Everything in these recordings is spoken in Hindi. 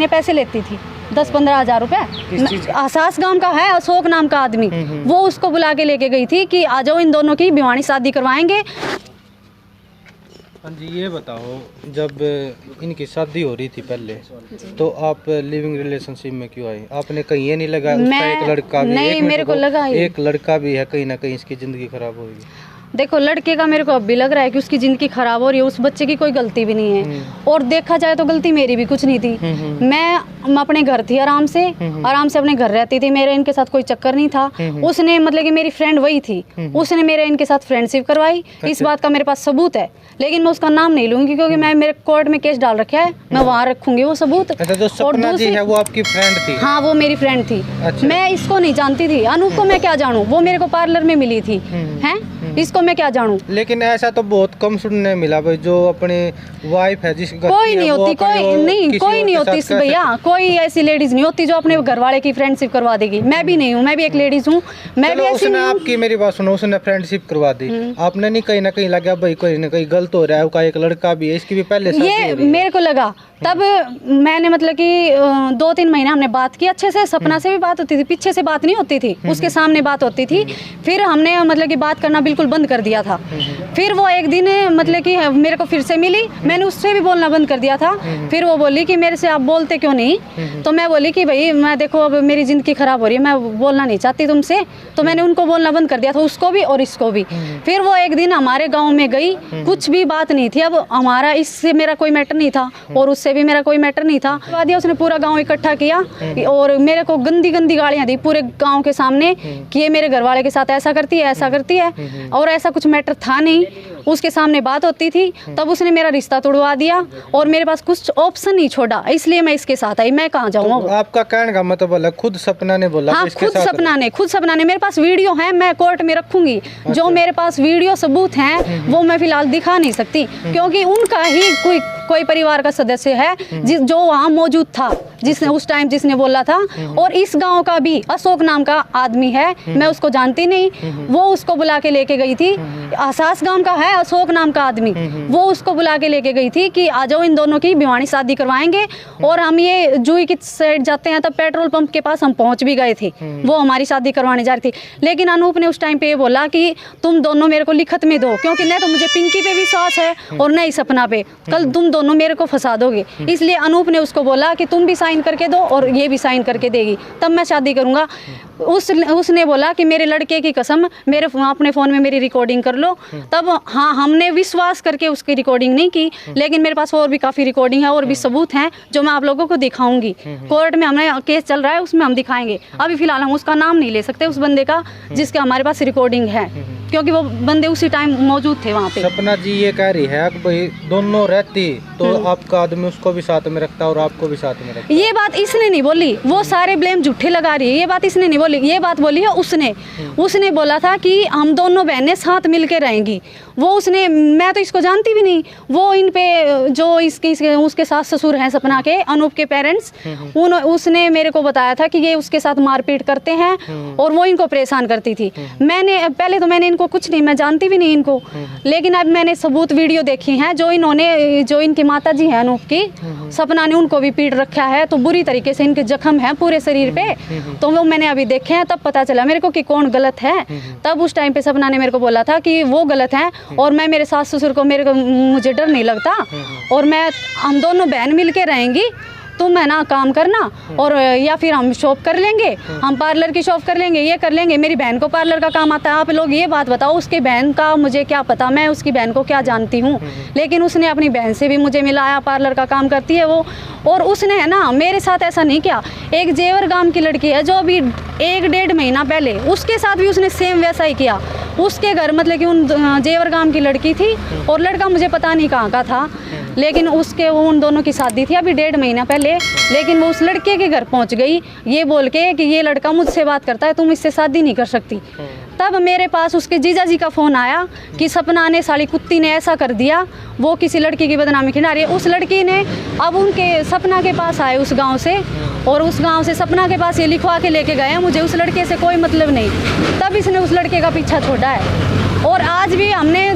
महीने पैसे लेती थी 10-15 हज़ार रुपये। आसास गांव का है अशोक नाम का आदमी, वो उसको बुला के लेके गई थी कि आ जाओ इन दोनों की भिवानी शादी करवाएंगे। हाँ जी, ये बताओ, जब इनकी शादी हो रही थी पहले तो आप लिविंग रिलेशनशिप में क्यों आई? आपने कहीं ये नहीं लगा उसका एक लड़का भी, नहीं मेरे को लगा एक लड़का भी है, कहीं ना कहीं इसकी जिंदगी खराब होगी। देखो लड़के का मेरे को अब भी लग रहा है कि उसकी जिंदगी खराब हो रही है, उस बच्चे की कोई गलती भी नहीं है। और देखा जाए तो गलती मेरी भी कुछ नहीं थी। मैं अपने घर थी, आराम से अपने घर रहती थी, मेरे इनके साथ कोई चक्कर नहीं था। उसने मतलब कि मेरी फ्रेंड वही थी, उसने मेरे इनके साथ फ्रेंडशिप करवाई। इस बात का मेरे पास सबूत है, लेकिन मैं उसका नाम नहीं लूंगी क्योंकि मैं मेरे कोर्ट में केस डाल रखा है, मैं वहाँ रखूंगी वो सबूत। जो सपना जी है वो आपकी फ्रेंड थी? हाँ वो मेरी फ्रेंड थी। अच्छा। मैं इसको नहीं जानती थी, अनूप को मैं क्या जानूँ, वो मेरे को पार्लर में मिली थी हैं, इसको मैं क्या जानूँ। लेकिन ऐसा तो बहुत कम सुनने मिला भाई, जो अपने वाइफ है जिसकी कोई नहीं होती, कोई नहीं होती भैया, कोई ऐसी लेडीज नहीं होती जो अपने घर वाले की फ्रेंडशिप करवा देगी। मैं भी नहीं हूँ, मैं भी एक लेडीज हूँ, मैं भी ऐसी नहीं हूँ। आपकी मेरी बात सुनो, उसने फ्रेंडशिप करवा दी, आपने नहीं कहीं ना कहीं लगा भाई कोई ना कहीं गलत हो रहा है, उसका एक लड़का भी है, इसकी भी पहले ये मेरे को लगा। तब मैंने मतलब कि 2-3 महीना हमने बात की अच्छे से, सपना से भी बात होती थी, पीछे से बात नहीं होती थी, उसके सामने बात होती थी। फिर हमने मतलब कि बात करना बिल्कुल बंद कर दिया था। फिर वो एक दिन मतलब कि मेरे को फिर से मिली, मैंने उससे भी बोलना बंद कर दिया था। फिर वो बोली कि मेरे से आप बोलते क्यों नहीं, तो मैं बोली कि भाई मैं देखो अब मेरी ज़िंदगी ख़राब हो रही है, मैं बोलना नहीं चाहती तुमसे, तो मैंने उनको बोलना बंद कर दिया था, उसको भी और इसको भी। फिर वो एक दिन हमारे गाँव में गई, कुछ भी बात नहीं थी, अब हमारा इससे मेरा कोई मैटर नहीं था और उससे भी मेरा कोई मैटर नहीं था। उसने पूरा गांव इकट्ठा किया और मेरे को गंदी गंदी गालियां दी पूरे गांव के सामने कि ये मेरे घर वाले के साथ ऐसा करती है, ऐसा करती है, और ऐसा कुछ मैटर था नहीं। उसके सामने बात होती थी, तब उसने मेरा रिश्ता तोड़वा दिया और मेरे पास कुछ ऑप्शन नहीं छोड़ा, इसलिए मैं इसके साथ आई। मैं कहाँ जाऊँ? तो आपका कहने का मतलब है खुद सपना ने बोला? हाँ, खुद सपना ने मेरे पास वीडियो है, मैं कोर्ट में रखूंगी। अच्छा। जो मेरे पास वीडियो सबूत हैं वो मैं फिलहाल दिखा नहीं सकती क्योंकि उनका ही कोई परिवार का सदस्य है जो वहाँ मौजूद था, जिसने उस टाइम जिसने बोला था। और इस गांव का भी अशोक नाम का आदमी है, मैं उसको जानती नहीं, वो उसको बुला के लेके गई थी। आसास गांव का है अशोक नाम का आदमी, वो उसको बुला के लेके गई थी कि आ जाओ इन दोनों की भिवानी शादी करवाएंगे। और हम ये जुई की साइड जाते हैं तब पेट्रोल पंप के पास हम पहुंच भी गए थे, वो हमारी शादी करवाने जा रही थी। लेकिन अनूप ने उस टाइम पे ये बोला कि तुम दोनों मेरे को लिखत में दो, क्योंकि न तो मुझे पिंकी पे विश्वास है और न ही सपना पे, कल तुम दोनों मेरे को फंसा दोगे। इसलिए अनूप ने उसको बोला कि तुम भी साइन करके दो और ये भी साइन करके देगी, तब मैं शादी करूँगा। उसने बोला कि मेरे लड़के की कसम, मेरे अपने फ़ोन में मेरी रिकॉर्डिंग कर लो। तब हाँ, हमने विश्वास करके उसकी रिकॉर्डिंग नहीं की, लेकिन मेरे पास और भी काफ़ी रिकॉर्डिंग है और भी सबूत हैं जो मैं आप लोगों को दिखाऊंगी। कोर्ट में हमें केस चल रहा है, उसमें हम दिखाएंगे। अभी फ़िलहाल हम उसका नाम नहीं ले सकते उस बंदे का जिसका हमारे पास रिकॉर्डिंग है, क्योंकि वो बंदे उसी टाइम मौजूद थे वहाँ पे। सपना जी ये कह रही है कि भाई दोनों रहती तो आपका आदमी उसको भी साथ में रखता और आपको भी साथ में रखता। ये बात इसने नहीं बोली, वो सारे ब्लेम झूठे लगा रही है, ये बात इसने नहीं बोली, ये बात बोली है उसने बोला था कि हम दोनों बहनें साथ मिलके रहेंगी। वो उसने, मैं तो इसको जानती भी नहीं, वो इन पे जो उसके सास ससुर हैं सपना के, अनूप के पेरेंट्स, उसने मेरे को बताया था कि ये उसके साथ मारपीट करते हैं और वो इनको परेशान करती थी। पहले तो मैंने इनको कुछ नहीं, मैं जानती भी नहीं इनको, लेकिन अब मैंने सबूत वीडियो देखी हैं जो इनकी माता जी हैं अनूप की, सपना ने उनको भी पीट रखा है, तो बुरी तरीके से इनके जख्म हैं पूरे शरीर पे, तो वो मैंने अभी देखे हैं। तब पता चला मेरे को कि कौन गलत है। तब उस टाइम पे सपना ने मेरे को बोला था कि वो गलत है और मैं मेरे सास ससुर को मुझे डर नहीं लगता और हम दोनों बहन मिल के रहेंगी, तुम है ना काम करना और या फिर हम शॉप कर लेंगे, हम पार्लर की शॉप कर लेंगे, ये कर लेंगे। मेरी बहन को पार्लर का काम आता है। आप लोग ये बात बताओ, उसकी बहन का मुझे क्या पता, मैं उसकी बहन को क्या जानती हूँ, लेकिन उसने अपनी बहन से भी मुझे मिलाया, पार्लर का काम करती है वो। और उसने है ना मेरे साथ ऐसा नहीं किया। एक जेवर गांव की लड़की है जो अभी 1-1.5 महीना पहले, उसके साथ भी उसने सेम वैसा ही किया। उसके घर मतलब कि उन जेवर गांव की लड़की थी और लड़का मुझे पता नहीं कहाँ का था, लेकिन उन दोनों की शादी थी अभी 1.5 महीना पहले। लेकिन वो उस लड़के के घर पहुंच गई ये बोल के कि ये लड़का मुझसे बात करता है, तुम इससे शादी नहीं कर सकती। तब मेरे पास उसके जीजा जी का फ़ोन आया कि सपना ने साली कुत्ती ने ऐसा कर दिया, वो किसी लड़की की बदनामी खिला रही है। उस लड़की ने अब उनके सपना के पास आए उस गांव से, और उस गांव से सपना के पास ये लिखवा के लेके गए, मुझे उस लड़के से कोई मतलब नहीं। तब इसने उस लड़के का पीछा छोड़ा है। और आज भी हमने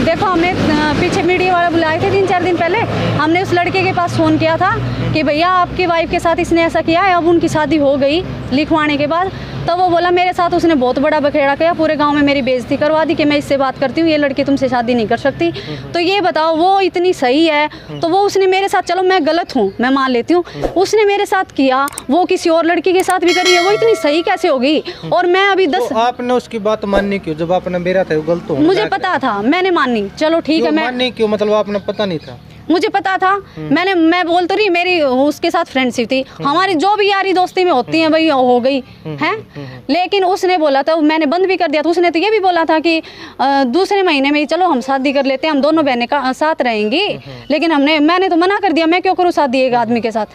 देखो, हमने पीछे मीडिया वाले बुलाए थे 3-4 दिन पहले, हमने उस लड़के के पास फ़ोन किया था कि भैया आपकी वाइफ के साथ इसने ऐसा किया है। अब उनकी शादी हो गई लिखवाने के बाद, तो वो बोला मेरे साथ उसने बहुत बड़ा बखेड़ा किया, पूरे गांव में मेरी बेइज्जती करवा दी कि मैं इससे बात करती हूँ, ये लड़की तुमसे शादी नहीं कर सकती। तो ये बताओ, वो इतनी सही है तो वो उसने मेरे साथ, चलो मैं गलत हूँ मैं मान लेती हूँ, उसने मेरे साथ किया, वो किसी और लड़की के साथ भी करी है, वो इतनी सही कैसे होगी? और मैं अभी 10 तो आपने उसकी बात माननी क्यों? जब आपने मेरा था वो गलत हो, मुझे पता था, मैंने मानी, चलो ठीक है। मैं माननी क्यों? मतलब आपने पता नहीं था? मुझे पता था, मैं बोल तो रही, मेरी उसके साथ फ्रेंडशिप थी, हमारी जो भी यारी दोस्ती में होती है भाई हो गई है। लेकिन उसने बोला था, मैंने बंद भी कर दिया था, उसने तो ये भी बोला था कि दूसरे महीने में चलो हम शादी कर लेते हैं, हम दोनों बहनें का साथ रहेंगी। लेकिन मैंने तो मना कर दिया, मैं क्यों करूँ शादी एक आदमी के साथ?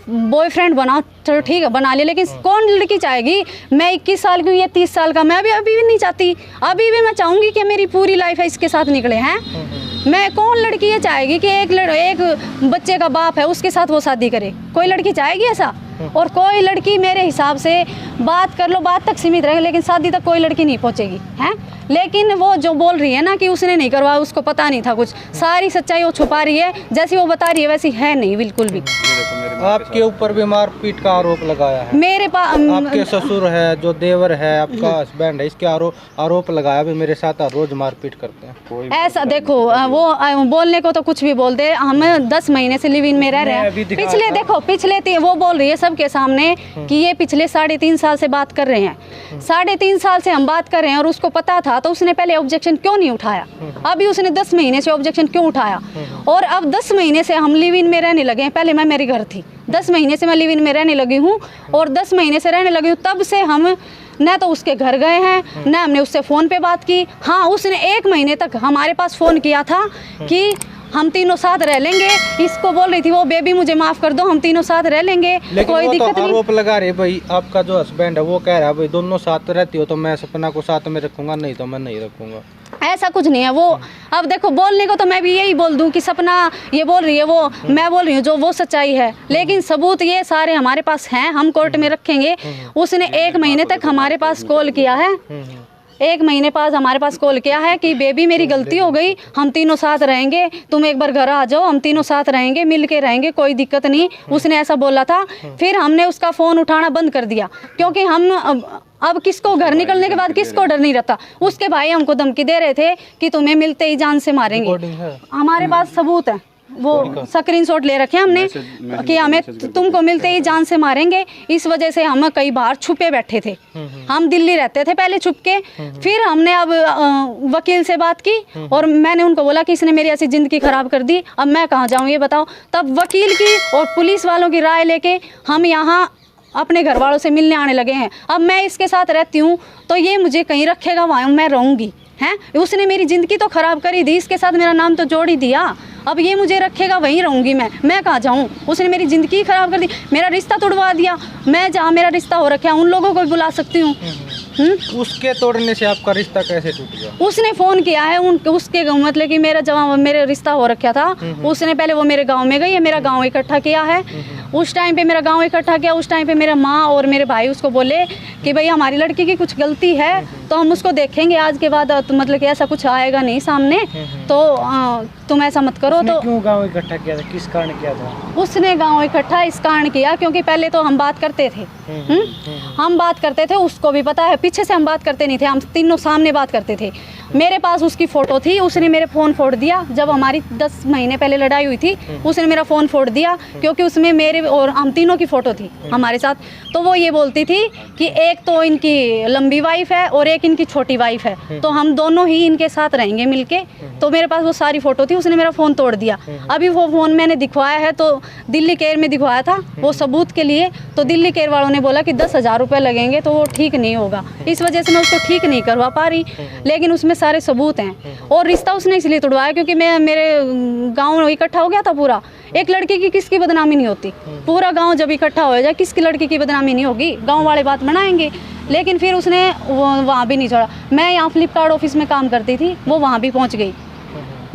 बॉयफ्रेंड बनाओ, चलो ठीक है बना लिया, लेकिन कौन लड़की चाहेगी? मैं 21 साल की हूँ, ये 30 साल का, मैं अभी भी नहीं चाहती, अभी भी मैं चाहूँगी कि मेरी पूरी लाइफ है इसके साथ निकले हैं। मैं कौन लड़की ये चाहेगी कि एक बच्चे का बाप है उसके साथ वो शादी करे? कोई लड़की चाहेगी ऐसा? और कोई लड़की मेरे हिसाब से बात कर लो, बात तक सीमित रहे, लेकिन शादी तक कोई लड़की नहीं पहुंचेगी हैं। लेकिन वो जो बोल रही है ना कि उसने नहीं करवाया, उसको पता नहीं था कुछ, सारी सच्चाई वो छुपा रही है, जैसी वो बता रही है वैसी है नहीं बिल्कुल भी। आपके ऊपर भी मारपीट का आरोप लगाया है, मेरे पास आपके ससुर है, जो देवर है, आपका हस्बैंड है, इसके आरोप लगाया भी मेरे साथ रोज मारपीट करते हैं। ऐसा देखो, वो बोलने को तो कुछ भी बोल दे, हम 10 महीने से लिव इन में रह रहे हैं। पिछले वो बोल रही है सबके सामने कि ये पिछले 3.5 साल से बात कर रहे हैं, 3.5 साल से हम बात कर रहे हैं, और उसको पता था तो उसने पहले ऑब्जेक्शन क्यों नहीं उठाया? अभी उसने 10 महीने से ऑब्जेक्शन क्यों उठाया? और अब 10 महीने से हम लिव इन में रहने लगे हैं। पहले मैं मेरे घर थी, 10 महीने से मैं लिव इन में रहने लगी हूँ, और 10 महीने से रहने लगी हूँ तब से हम न तो उसके घर गए हैं, न हमने उससे फ़ोन पे बात की। हाँ, उसने 1 महीने तक हमारे पास फ़ोन किया था कि हम तीनों साथ रह लेंगे। इसको बोल रही थी वो, बेबी मुझे माफ़ कर दो, हम तीनों साथ रह लेंगे, कोई दिक्कत नहीं। आरोप लगा रहे भाई, आपका जो हस्बैंड है वो कह रहा है भाई दोनों साथ रहती हो तो मैं सपना को साथ में रखूंगा, नहीं तो मैं नहीं रखूंगा। ऐसा कुछ नहीं है। वो अब देखो, बोलने को तो मैं भी यही बोल दूं कि सपना ये बोल रही है, वो मैं बोल रही हूँ जो वो सच्चाई है, लेकिन सबूत ये सारे हमारे पास हैं, हम कोर्ट में रखेंगे। उसने 1 महीने तक हमारे पास कॉल किया है, 1 महीने पास हमारे पास कॉल किया है कि बेबी मेरी गलती हो गई, हम तीनों साथ रहेंगे, तुम एक बार घर आ जाओ, हम तीनों साथ रहेंगे, मिल के रहेंगे, कोई दिक्कत नहीं। उसने ऐसा बोला था। फिर हमने उसका फ़ोन उठाना बंद कर दिया, क्योंकि हम अब किसको घर निकलने के बाद किसको डर नहीं रहता। उसके भाई हमको धमकी दे रहे थे कि तुम्हें मिलते ही जान से मारेंगे। हमारे पास सबूत है, वो स्क्रीनशॉट ले रखे हैं हमने कि हमें तुमको मिलते ही जान से मारेंगे। इस वजह से हम कई बार छुपे बैठे थे, हम दिल्ली रहते थे पहले छुप के। फिर हमने अब वकील से बात की और मैंने उनको बोला कि इसने मेरी ऐसी ज़िंदगी ख़राब कर दी, अब मैं कहाँ जाऊँ ये बताओ। तब वकील की और पुलिस वालों की राय लेके हम यहाँ अपने घर वालों से मिलने आने लगे हैं। अब मैं इसके साथ रहती हूँ तो ये मुझे कहीं रखेगा, वहाँ मैं रहूँगी हैं। उसने मेरी ज़िंदगी तो ख़राब करी दी, इसके साथ मेरा नाम तो जोड़ ही दिया, अब ये मुझे रखेगा वहीं रहूँगी मैं कहाँ जाऊँ। उसने मेरी ज़िंदगी ख़राब कर दी, मेरा रिश्ता तोड़वा दिया। मैं जहाँ मेरा रिश्ता हो रखा है उन लोगों को भी बुला सकती हूँ। उसके तोड़ने से आपका रिश्ता कैसे टूट गया? उसने फ़ोन किया है उसके मतलब कि मेरा जब मेरे रिश्ता हो रखा था, उसने पहले वो मेरे गांव में गई है, मेरा गांव इकट्ठा किया है। उस टाइम पे मेरा गांव इकट्ठा किया, उस टाइम पे मेरा माँ और मेरे भाई उसको बोले कि भाई हमारी लड़की की कुछ गलती है तो हम उसको देखेंगे, आज के बाद तो मतलब कि ऐसा कुछ आएगा नहीं सामने, तो तुम ऐसा मत करो। तो क्यों गांव इकट्ठा किया था, किस कारण किया था? उसने गांव इकट्ठा इस कारण किया क्योंकि पहले तो हम बात करते थे, हम बात करते थे, उसको भी पता है। पीछे से हम बात करते नहीं थे, हम तीनों सामने बात करते थे। मेरे पास उसकी फ़ोटो थी, उसने मेरे फ़ोन फोड़ दिया। जब हमारी 10 महीने पहले लड़ाई हुई थी उसने मेरा फ़ोन फोड़ दिया क्योंकि उसमें मेरे और हम तीनों की फ़ोटो थी हमारे साथ। तो वो ये बोलती थी कि एक तो इनकी लंबी वाइफ है और एक इनकी छोटी वाइफ है, तो हम दोनों ही इनके साथ रहेंगे मिलके। तो मेरे पास वो सारी फ़ोटो थी, उसने मेरा फ़ोन तोड़ दिया। अभी वो फ़ोन मैंने दिखवाया है तो दिल्ली केयर में दिखवाया था वो सबूत के लिए, तो दिल्ली केयर वालों ने बोला कि 10,000 रुपये लगेंगे, तो वो ठीक नहीं होगा। इस वजह से मैं उसको ठीक नहीं करवा पा रही, लेकिन उसमें सारे सबूत हैं। और रिश्ता उसने इसलिए तोड़वाया क्योंकि मेरे गांव इकट्ठा हो गया था पूरा। एक लड़की की किसकी बदनामी नहीं होती, पूरा गांव जब इकट्ठा हो जाए किसकी लड़की की बदनामी नहीं होगी, गांव वाले बात बनाएंगे। लेकिन फिर उसने वहाँ भी नहीं छोड़ा। मैं यहाँ फ्लिपकार्ट ऑफिस में काम करती थी, वो वहाँ भी पहुँच गई।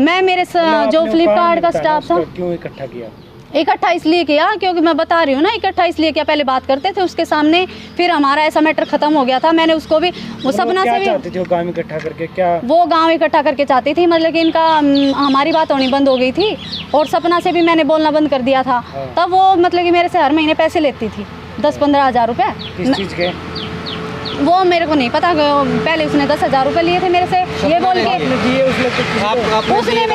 मैं मेरे जो फ्लिपकार्ट का स्टाफ था, क्यों इकट्ठा किया? इकट्ठा इसलिए किया क्योंकि मैं बता रही हूँ ना, इकट्ठा इसलिए किया, पहले बात करते थे उसके सामने, फिर हमारा ऐसा मैटर खत्म हो गया था। मैंने उसको भी वो सपना से भी जो गांव इकट्ठा करके क्या वो गांव इकट्ठा करके चाहती थी, मतलब कि इनका हमारी बात होनी बंद हो गई थी और सपना से भी मैंने बोलना बंद कर दिया था। तब वो मतलब कि मेरे से हर महीने पैसे लेती थी 10-15 हज़ार रुपये। किस चीज़ के? वो मेरे को नहीं पता, पहले उसने 10,000 रुपये लिए थे मेरे से, ये बोल के उसने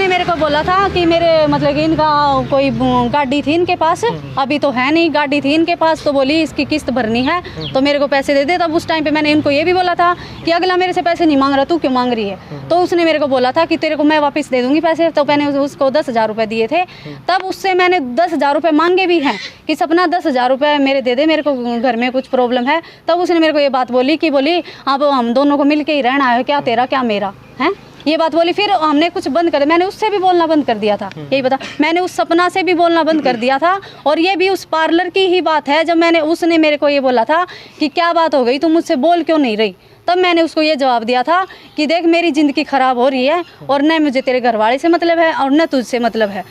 मेरे को बोला था कि मेरे मतलब कि इनका कोई गाड़ी थी इनके पास, अभी तो है नहीं, गाड़ी थी इनके पास, तो बोली इसकी किस्त भरनी है तो मेरे को पैसे दे दे। तब उस टाइम पे मैंने इनको ये भी बोला था कि अगला मेरे से पैसे नहीं मांग रहा, तू क्यों मांग रही है? तो उसने मेरे को बोला था कि तेरे को मैं वापस दे दूंगी पैसे। तो मैंने उसको 10,000 रुपये दिए थे। तब उससे मैंने 10,000 रुपये मांगे भी हैं कि सपना 10,000 रुपये मेरे दे दे, मेरे को घर में कुछ प्रॉब्लम है। तब उसने मेरे को ये बात बोली कि बोली अब हम दोनों को मिल के ही रहना है, क्या तेरा क्या मेरा है, ये बात बोली। फिर हमने कुछ बंद कर, मैंने उससे भी बोलना बंद कर दिया था, यही बता, मैंने उस सपना से भी बोलना बंद कर दिया था। और ये भी उस पार्लर की ही बात है, जब उसने मेरे को ये बोला था कि क्या बात हो गई, तुम मुझसे बोल क्यों नहीं रही, तब मैंने उसको ये जवाब दिया था कि देख मेरी ज़िंदगी ख़राब हो रही है और न मुझे तेरे घर वाले से मतलब है और न तुझसे मतलब है।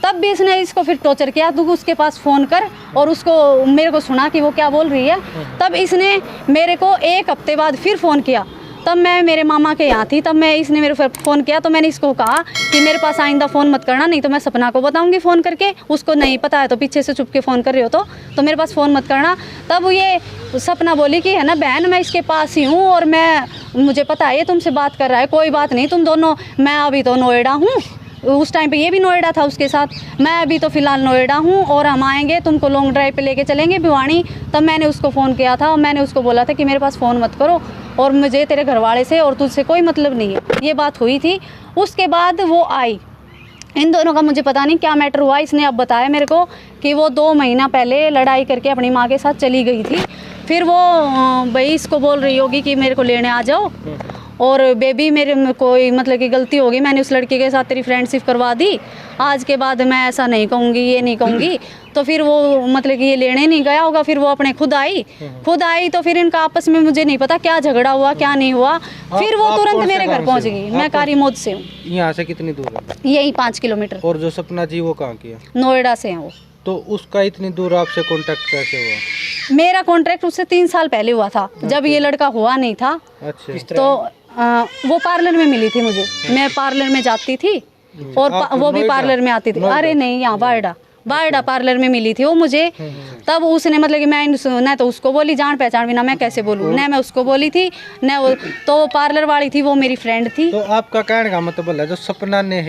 तब भी इसने इसको फिर टॉर्चर किया, तू उसके पास फ़ोन कर और उसको मेरे को सुना कि वो क्या बोल रही है। तब इसने मेरे को 1 हफ्ते बाद फिर फ़ोन किया, तब मैं मेरे मामा के यहाँ थी, तब इसने मेरे फ़ोन किया। तो मैंने इसको कहा कि मेरे पास आइंदा फ़ोन मत करना, नहीं तो मैं सपना को बताऊंगी फ़ोन करके, उसको नहीं पता है तो पीछे से चुप के फ़ोन कर रहे हो तो मेरे पास फ़ोन मत करना। तब ये सपना बोली कि है ना बहन, मैं इसके पास ही हूँ और मुझे पता है ये तुमसे बात कर रहा है, कोई बात नहीं, तुम दोनों, मैं अभी तो नोएडा हूँ, उस टाइम पे ये भी नोएडा था उसके साथ, मैं अभी तो फ़िलहाल नोएडा हूँ और हम आएंगे, तुमको लॉन्ग ड्राइव पे लेके चलेंगे भिवानी। तब मैंने उसको फ़ोन किया था और मैंने उसको बोला था कि मेरे पास फ़ोन मत करो और मुझे तेरे घरवाले से और तुझसे कोई मतलब नहीं है, ये बात हुई थी। उसके बाद वो आई, इन दोनों का मुझे पता नहीं क्या मैटर हुआ। इसने अब बताया मेरे को कि वो 2 महीना पहले लड़ाई करके अपनी माँ के साथ चली गई थी। फिर वो भाई इसको बोल रही होगी कि मेरे को लेने आ जाओ और बेबी मेरे में कोई मतलब कि गलती होगी, मैंने उस लड़के के साथ तेरी फ्रेंडशिप करवा दी, आज के बाद मैं ऐसा नहीं कहूँगी, ये नहीं कहूँगी। तो फिर वो मतलब कि ये लेने नहीं गया होगा, फिर वो अपने खुद आई तो फिर इनका आपस में मुझे नहीं पता क्या झगड़ा हुआ क्या नहीं हुआ। फिर वो तुरंत मेरे घर पहुँच गई। मैं कारीमोद से हूँ। यहाँ से कितनी दूर है? यही 5 किलोमीटर। और जो सपना जी वो कहाँ की है? नोएडा से है वो। तो उसका इतनी दूर आपसे कांटेक्ट कैसे हुआ? मेरा कॉन्ट्रैक्ट उससे 3 साल पहले हुआ था, जब ये लड़का हुआ नहीं था। अच्छा। तो वो पार्लर में मिली थी मुझे, मैं पार्लर में जाती थी और वो भी पार्लर में आती थी। अरे नहीं, यहाँ बायडा पार्लर में मिली थी वो मुझे। तब उसने मतलब कि मैं न तो उसको बोली जान पहचान बिना मैं कैसे बोलूँ, न मैं उसको बोली थी न वो, तो वो पार्लर वाली थी, वो मेरी फ्रेंड थी। तो आपका कहने का मतलब है जो सपना ने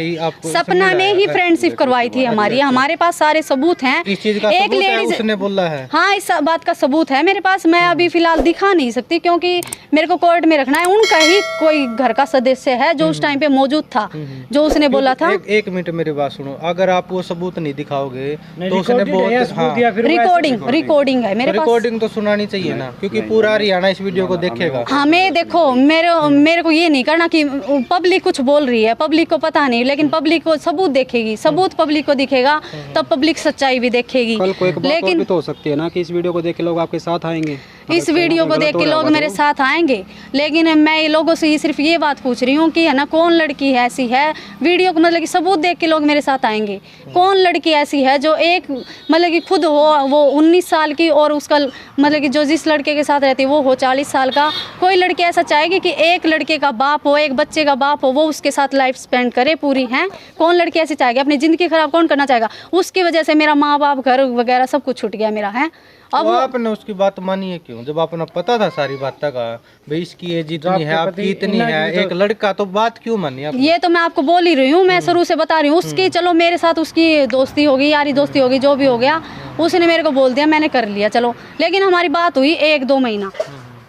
ही फ्रेंडशिप करवाई थी हमारी। हमारे पास सारे सबूत हैं। एक लेडीज उसने बोला है, हाँ इस बात का सबूत है मेरे पास। मैं अभी फिलहाल दिखा नहीं सकती क्योंकि मेरे को कोर्ट में रखना है। उनका ही कोई घर का सदस्य है जो उस टाइम पे मौजूद था, जो उसने बोला था। एक मिनट मेरी बात सुनो, अगर आप वो सबूत नहीं दिखाओगे तो उसने बहुत रिकॉर्डिंग है मेरे पास। रिकॉर्डिंग तो सुनानी चाहिए ना, क्योंकि पूरा हरियाणा इस वीडियो को देखेगा। हमें देखो, मेरे को ये नहीं करना कि पब्लिक कुछ बोल रही है, पब्लिक को पता नहीं, लेकिन पब्लिक को सबूत देखेगी, सबूत पब्लिक को दिखेगा तब पब्लिक सच्चाई भी देखेगी। लेकिन तो हो सकती है ना कि इस वीडियो को देख के लोग आपके साथ आएंगे, इस वीडियो को देख के लोग मेरे साथ आएंगे। लेकिन मैं लोगों से सिर्फ ये बात पूछ रही हूँ कि है ना कौन लड़की ऐसी है, वीडियो को मतलब कि सबूत देख के लोग मेरे साथ आएंगे। कौन लड़की ऐसी है जो एक मतलब कि खुद हो वो 19 साल की और उसका मतलब कि जो जिस लड़के के साथ रहती है वो हो 40 साल का। कोई लड़की ऐसा चाहेगी कि एक लड़के का बाप हो, एक बच्चे का बाप हो, वो उसके साथ लाइफ स्पेंड करे पूरी है? कौन लड़की ऐसी चाहेगी? अपनी ज़िंदगी ख़राब कौन करना चाहेगा? उसकी वजह से मेरा माँ बाप, घर वगैरह सब कुछ छूट गया मेरा है। अब आपने उसकी बात मानी है क्यों? जब आपने पता था सारी बात का भाई इसकी एज इतनी है, आपकी इतनी है, एक लड़का, तो बात क्यों मानी आपने? ये तो मैं आपको बोल ही रही हूँ, मैं शुरू से बता रही हूँ। उसकी चलो मेरे साथ उसकी दोस्ती होगी, यारी दोस्ती होगी, जो भी हो गया, उसने मेरे को बोल दिया, मैंने कर लिया चलो। लेकिन हमारी बात हुई 1-2 महीना,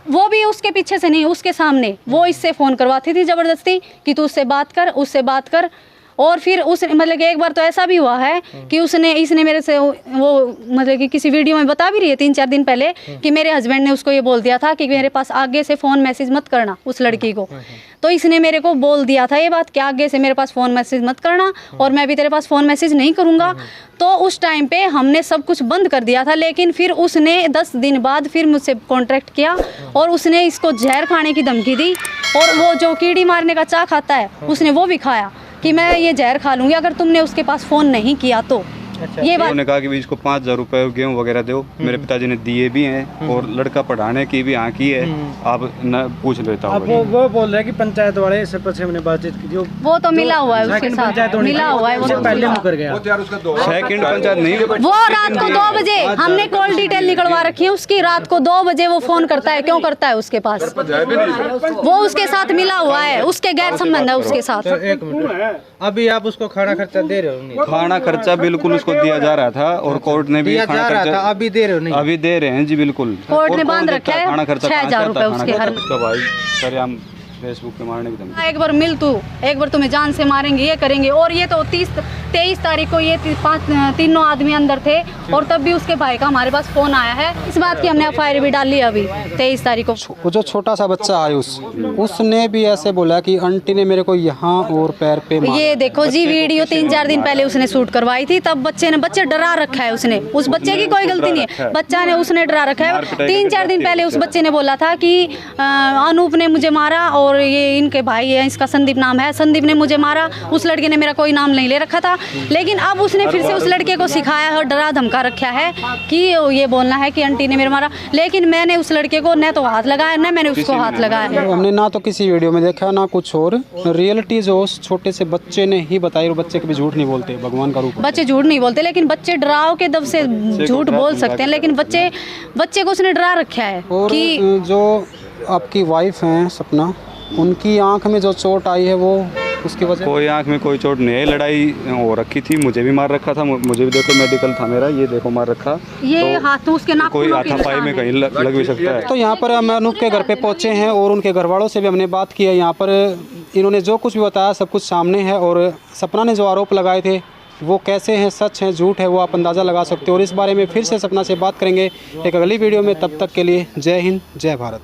वो भी उसके पीछे से नहीं, उसके सामने वो इससे फ़ोन करवाती थी ज़बरदस्ती कि तू उससे बात कर, उससे बात कर। और फिर उस मतलब कि एक बार तो ऐसा भी हुआ है कि इसने मेरे से वो मतलब कि किसी वीडियो में बता भी रही है 3-4 दिन पहले कि मेरे हस्बैंड ने उसको ये बोल दिया था कि मेरे पास आगे से फ़ोन मैसेज मत करना उस लड़की को। तो इसने मेरे को बोल दिया था ये बात कि आगे से मेरे पास फ़ोन मैसेज मत करना और मैं भी तेरे पास फ़ोन मैसेज नहीं करूँगा। तो उस टाइम पे हमने सब कुछ बंद कर दिया था, लेकिन फिर उसने 10 दिन बाद फिर मुझसे कॉन्ट्रैक्ट किया और उसने इसको जहर खाने की धमकी दी। और वो जो कीड़ी मारने का चाक आता है उसने वो भी खाया कि मैं ये जहर खा लूँगी अगर तुमने उसके पास फ़ोन नहीं किया तो। ये बात उन्होंने कहा कि भी इसको 5,000 रुपए गेहूँ वगैरह दो। मेरे पिताजी ने दिए भी हैं और लड़का पढ़ाने की भी आँख की है। आप न पूछ लेता अब हूँ। वो बोल रहे हैं कि पंचायत वाले सरपंच से हमने बातचीत की थी, वो तो मिला हुआ है उसके साथ, मिला हुआ है वो उससे पहले मुकर गया। सेकंड पंचायत नहीं, वो रात को 2 बजे हमने कॉल डिटेल निकलवा रखी है उसकी। रात को 2 बजे वो फोन करता है, क्यों करता है उसके पास? वो उसके साथ मिला हुआ है, उसके गैर संबंध है उसके साथ। तो एक मिनट, अभी आप उसको खाना खर्चा दे रहे हो नहीं? खाना खर्चा बिल्कुल उसको दिया जा रहा था और कोर्ट ने भी दिया खाना जा रहा खर्चा था, अभी दे रहे हो नहीं? अभी दे रहे हैं जी बिल्कुल। कोर्ट और ने कौन बांध देता रखा है है खाना खर्चा? 6,000 रुपए उसके हर उसका भाई सर हम फेसबुक पे मारने की धमकी। एक बार मिल तू, एक बार तुम्हें जान से मारेंगे, ये करेंगे। और ये तो 23 तारीख को ये तीनों आदमी अंदर थे और तब भी उसके भाई का हमारे पास फोन आया है। इस बात की हमने FIR भी डाल ली अभी 23 तारीख को। वो जो छोटा सा बच्चा आयुष, उसने भी ऐसे बोला कि आंटी ने मेरे को यहाँ और पैर पे मारा। ये देखो जी वीडियो 3-4 दिन पहले उसने शूट करवाई थी, तब बच्चे डरा रखा है उसने। उस बच्चे की कोई गलती नहीं है, बच्चा ने उसने डरा रखा है। 3-4 दिन पहले उस बच्चे ने बोला था कि अनूप ने मुझे मारा और ये इनके भाई है, इसका संदीप नाम है, संदीप ने मुझे मारा। उस लड़के ने मेरा कोई नाम नहीं ले रखा था, लेकिन अब उसने फिर से उस लड़के को सिखाया और डरा धमका रखा है कि ये बोलना है कि आंटी ने मेरे मारा। लेकिन मैंने उस लड़के को न तो हाथ लगाया न मैंने उसको हाथ लगाया है। हमने ना तो किसी वीडियो में देखा ना कुछ और। रियलिटी जो उस छोटे से बच्चे ने ही बताई, और बच्चे कभी झूठ नहीं बोलते, भगवान का रूप। बच्चे झूठ नहीं बोलते, लेकिन बच्चे डराव के दब से झूठ बोल सकते हैं, लेकिन बच्चे को उसने डरा रखा है। और कि जो आपकी वाइफ हैं सपना, उनकी आंख में जो चोट आई है वो उसकी वजह? कोई आंख में कोई चोट नहीं है, लड़ाई हो रखी थी, मुझे भी मार रखा था, मुझे भी देखो मेडिकल था मेरा, ये देखो मार रखा। ये तो हाथ उसके कोई नाखूनों के हाथापाई में निशान कहीं लग भी सकता है। तो यहाँ पर हम अनूप के घर पे पहुँचे हैं और उनके घर वालों से भी हमने बात की है। यहाँ पर इन्होंने जो कुछ भी बताया सब कुछ सामने है, और सपना ने जो आरोप लगाए थे वो कैसे हैं, सच हैं झूठ है, वो आप अंदाज़ा लगा सकते हो। और इस बारे में फिर से सपना से बात करेंगे एक अगली वीडियो में। तब तक के लिए जय हिंद, जय भारत।